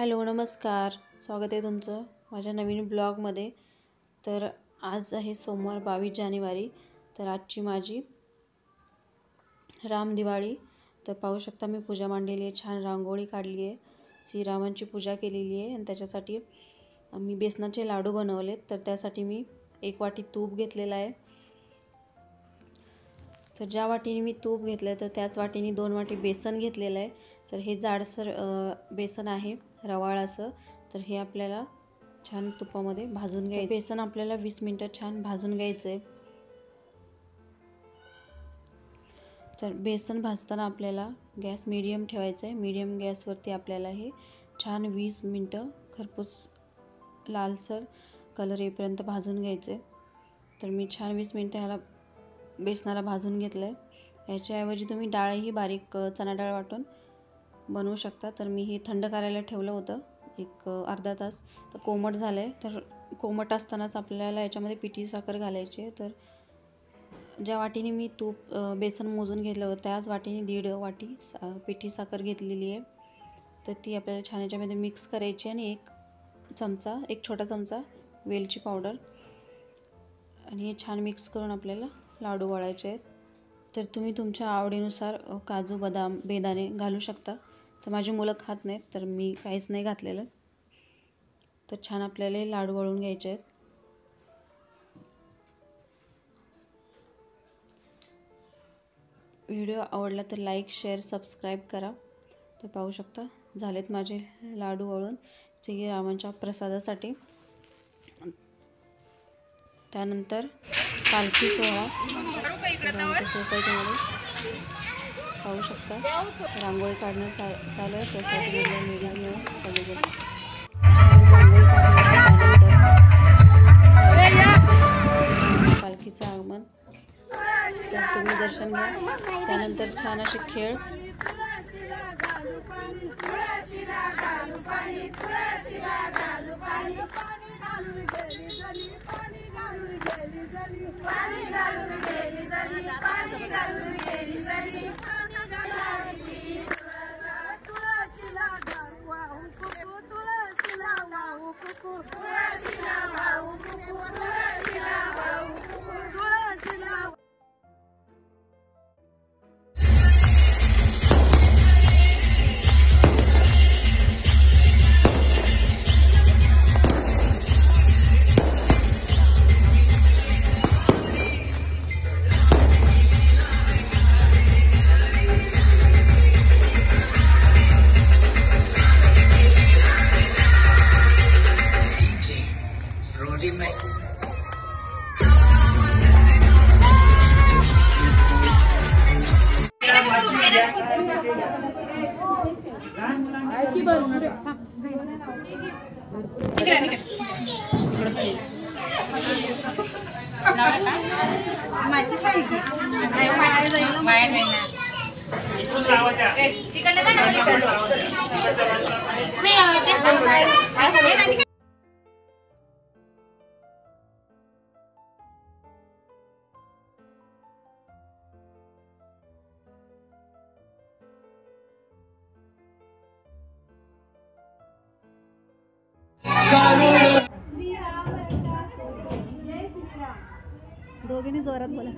Hello नमस्कार, स्वागत आहे तुमचं माझ्या नवीन ब्लॉगमध्ये। तर आज आहे सोमवार 22 जानेवारी। तर आजची माझी राम दिवाळी। तर पाहू शकता मी पूजा मांडलेली आहे, छान रांगोळी काढली आहे, श्रीरामांची पूजा केलेली आहे आणि त्याच्यासाठी मी बेसनाचे लाडू बनवलेत। तर त्यासाठी मी 1 वाटी तूप घेतलेला आहे। तर ज्या वाटीने मी तूप घेतलं तर त्याच वाटीने 2 वाटी बेसन घेतलेलं आहे। तर हे जाडसर बेसन आहे, रवाळ असं। तर हे आपल्याला छान तुपामध्ये भाजून घ्यायचं। बेसन आपल्याला 20 मिनिटं छान भाजून घ्यायचं आहे। तर बेसन भाजताना आपल्याला गॅस मीडियम ठेवायचा आहे। मीडियम गॅसवरती आपल्याला हे छान 20 मिनिटं खरपूस लालसर कलर येईपर्यंत भाजून घ्यायचे। तर मी छान 20 मिनिटं ह्याला बेसनाला भाजून घेतलं आहे। याच्याऐवजी तुम्ही डाळही बारीक चणा डाळ वाटून बनवू शकता। तर मी हे थंड करायला ठेवलं होतं एक अर्धा तास। तर कोमट झालं आहे। तर कोमट असतानाच आपल्याला याच्यामध्ये पिठी साखर घालायची आहे। तर ज्या वाटीने मी तूप बेसन मोजून घेतलं होतं त्याच वाटीने 1.5 वाटी पिठी साखर घेतलेली आहे। तर ती आपल्याला छान याच्यामध्ये मिक्स करायची आणि एक छोटा चमचा वेलची पावडर आणि हे छान मिक्स करून आपल्याला लाडू वळायचे आहेत। तर तुम्ही तुमच्या आवडीनुसार काजू बदाम बेदाणे घालू शकता। तर माझी मुलं खात नाहीत तर मी काहीच नाही घातलेलं। तर छान आपल्याला हे लाडू वळून घ्यायचे आहेत। व्हिडिओ आवडला तर लाईक शेअर सबस्क्राईब करा। तर पाहू शकता झालेत माझे लाडू वळून श्रीरामांच्या प्रसादासाठी। त्यानंतर पालखी सोहळा आमच्या सोसायटीमध्ये पाहू शकता रांगोळी काढणं चालू आहे। सोसायटीमधल्या लेडीज मिळून सगळेजण रांगोळी काढण्यानंतर पालखीचं आगमन। तर तुम्ही दर्शन घ्या। त्यानंतर छान असे खेळ दोघींनी जोरात बोला।